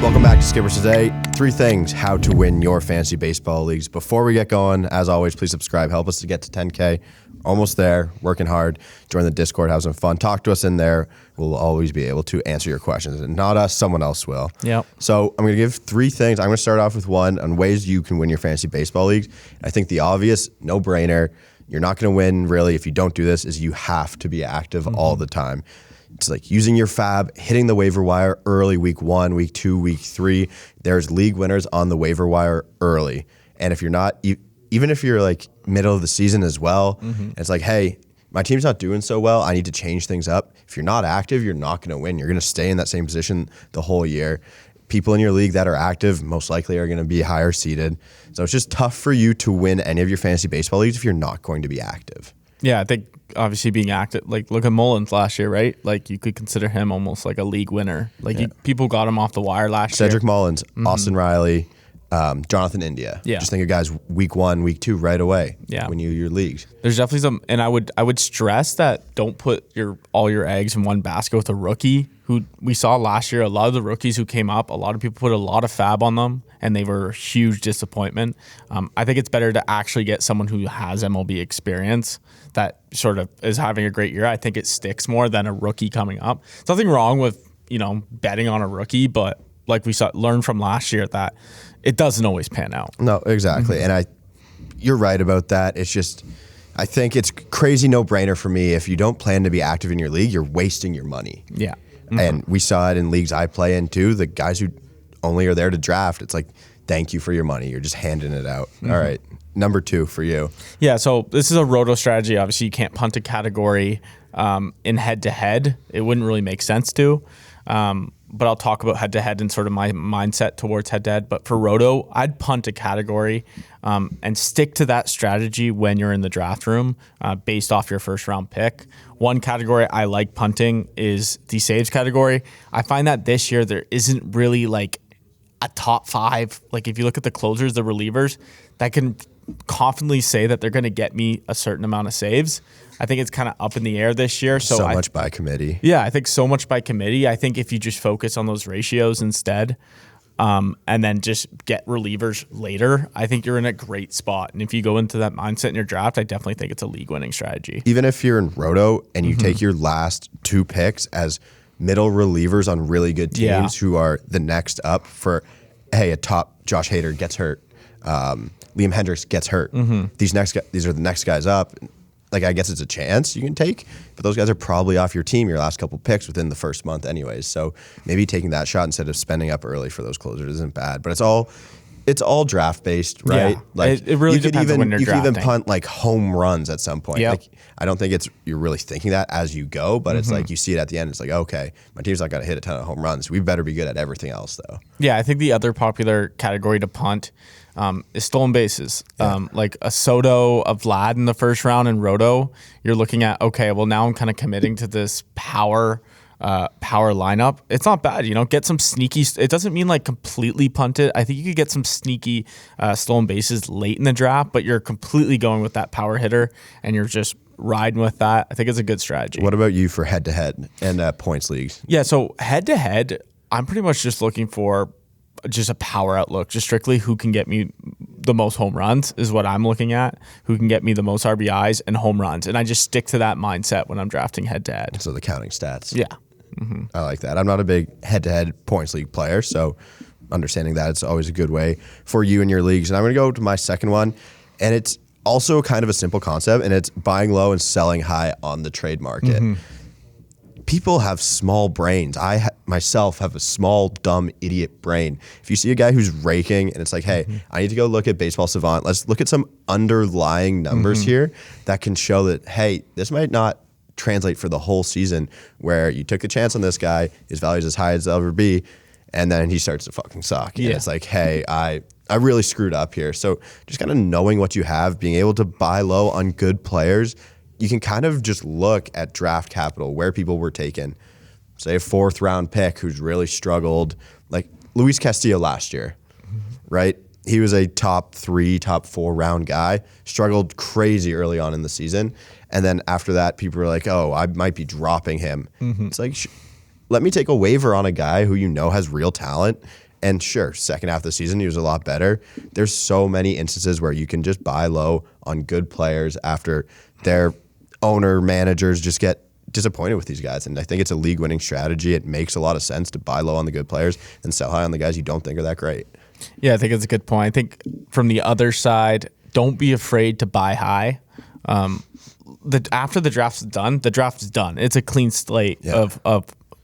Welcome back to Skippers Today. 3 things how to win your fantasy baseball leagues. Before we get going, as always, please subscribe. Help us to get to 10K. Almost there, working hard. Join the Discord, have some fun. Talk to us in there. We'll always be able to answer your questions. And not us, someone else will. Yep. So I'm going to give 3 things. I'm going to start off with one on ways you can win your fantasy baseball leagues. I think the obvious, no-brainer, you're not going to win really if you don't do this, is you have to be active all the time. It's like using your fab, hitting the waiver wire early, week 1, week 2, week 3. There's league winners on the waiver wire early. And if you're not, even if you're like middle of the season as well, it's like, hey, my team's not doing so well. I need to change things up. If you're not active, you're not going to win. You're going to stay in that same position the whole year. People in your league that are active most likely are going to be higher seeded. So it's just tough for you to win any of your fantasy baseball leagues if you're not going to be active. Yeah, I think obviously being active, like look at Mullins last year, right? Like you could consider him almost like a league winner. Like people got him off the wire last year. Cedric Mullins, Austin Riley, Jonathan India. Yeah. Just think of guys week 1, week 2 right away. Yeah. When your leagues. There's definitely some, and I would stress that don't put all your eggs in one basket with a rookie who we saw last year. A lot of the rookies who came up, a lot of people put a lot of fab on them, and they were a huge disappointment. I think it's better to actually get someone who has MLB experience that sort of is having a great year. I think it sticks more than a rookie coming up. There's nothing wrong with betting on a rookie, but like we learned from last year that it doesn't always pan out. No, exactly. And you're right about that. It's just, I think it's crazy no-brainer for me. If you don't plan to be active in your league, you're wasting your money. Yeah. And we saw it in leagues I play in too. The guys who only are there to draft, it's like, thank you for your money. You're just handing it out. All right. Number 2 for you. Yeah, so this is a Roto strategy. Obviously, you can't punt a category in head-to-head. It wouldn't really make sense to. But I'll talk about head-to-head and sort of my mindset towards head-to-head. But for Roto, I'd punt a category and stick to that strategy when you're in the draft room based off your first-round pick. One category I like punting is the saves category. I find that this year there isn't really like a top 5. Like if you look at the closers, the relievers, that can confidently say that they're going to get me a certain amount of saves. I think it's kind of up in the air this year. So much by committee. Yeah, I think so much by committee. I think if you just focus on those ratios instead and then just get relievers later, I think you're in a great spot. And if you go into that mindset in your draft, I definitely think it's a league-winning strategy. Even if you're in Roto and you take your last 2 picks as middle relievers on really good teams who are the next up for, hey, a top Josh Hader gets hurt. Liam Hendricks gets hurt. These are the next guys up. Like, I guess it's a chance you can take, but those guys are probably off your team, your last couple picks within the first month anyways. So maybe taking that shot instead of spending up early for those closers isn't bad, but it's all draft based, right? Yeah, like it really depends on when you're drafting. You could even punt like home runs at some point. Yep. Like, I don't think you're really thinking that as you go, but it's like you see it at the end. It's like, okay, my team's not going to hit a ton of home runs. We better be good at everything else though. Yeah, I think the other popular category to punt is stolen bases. Like a Soto, a Vlad in the first round in Roto, you're looking at, okay, well now I'm kind of committing to this power lineup. It's not bad, get some sneaky, it doesn't mean like completely punt it. I think you could get some sneaky stolen bases late in the draft, but you're completely going with that power hitter and you're just riding with that. I think it's a good strategy. What about you for head-to-head and points leagues? Yeah, so head-to-head, I'm pretty much just looking for just a power outlook, just strictly who can get me the most home runs is what I'm looking at, who can get me the most RBIs and home runs. And I just stick to that mindset when I'm drafting head-to-head. So the counting stats. Yeah. I like that. I'm not a big head-to-head points league player, so understanding that it's always a good way for you and your leagues. And I'm going to go to my second one, and it's also kind of a simple concept, and it's buying low and selling high on the trade market. People have small brains. I myself have a small, dumb, idiot brain. If you see a guy who's raking and it's like, hey, I need to go look at Baseball Savant. Let's look at some underlying numbers here that can show that, hey, this might not translate for the whole season where you took the chance on this guy, his value is as high as they'll ever be, and then he starts to fucking suck. And it's like, hey, I really screwed up here. So just kind of knowing what you have, being able to buy low on good players, you can kind of just look at draft capital, where people were taken. Say a 4th round pick who's really struggled, like Luis Castillo last year, right? He was a top 3, top 4 round guy, struggled crazy early on in the season. And then after that, people were like, oh, I might be dropping him. It's like, let me take a waiver on a guy who has real talent And sure, second half of the season, he was a lot better. There's so many instances where you can just buy low on good players after their owner managers just get disappointed with these guys. And I think it's a league-winning strategy. It makes a lot of sense to buy low on the good players and sell high on the guys you don't think are that great. Yeah, I think it's a good point. I think from the other side, don't be afraid to buy high. After the draft is done. It's a clean slate of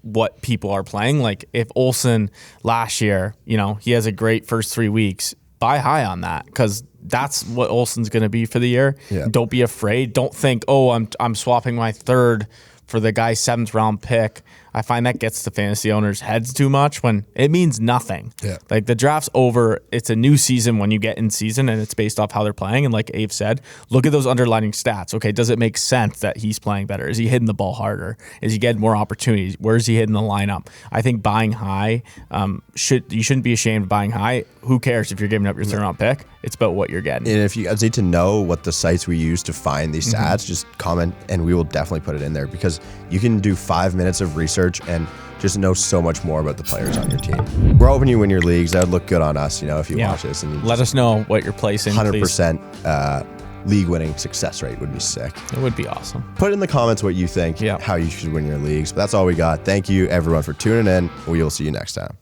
what people are playing. Like if Olsen last year, he has a great first 3 weeks, buy high on that because that's what Olsen's going to be for the year. Yeah. Don't be afraid. Don't think, I'm swapping my third for the guy's 7th round pick. I find that gets the fantasy owners' heads too much when it means nothing. Yeah. Like the draft's over. It's a new season when you get in season, and it's based off how they're playing. And like Abe said, look at those underlining stats. Okay, does it make sense that he's playing better? Is he hitting the ball harder? Is he getting more opportunities? Where is he hitting the lineup? I think buying high, you shouldn't be ashamed of buying high. Who cares if you're giving up your 3rd round pick? It's about what you're getting. And if you guys need to know what the sites we use to find these stats, just comment and we will definitely put it in there because you can do 5 minutes of research and just know so much more about the players on your team. We're hoping you win your leagues. That would look good on us, if you watch this. And let us know what you're placing. 100% league-winning success rate would be sick. It would be awesome. Put in the comments what you think, how you should win your leagues. But that's all we got. Thank you, everyone, for tuning in. We will see you next time.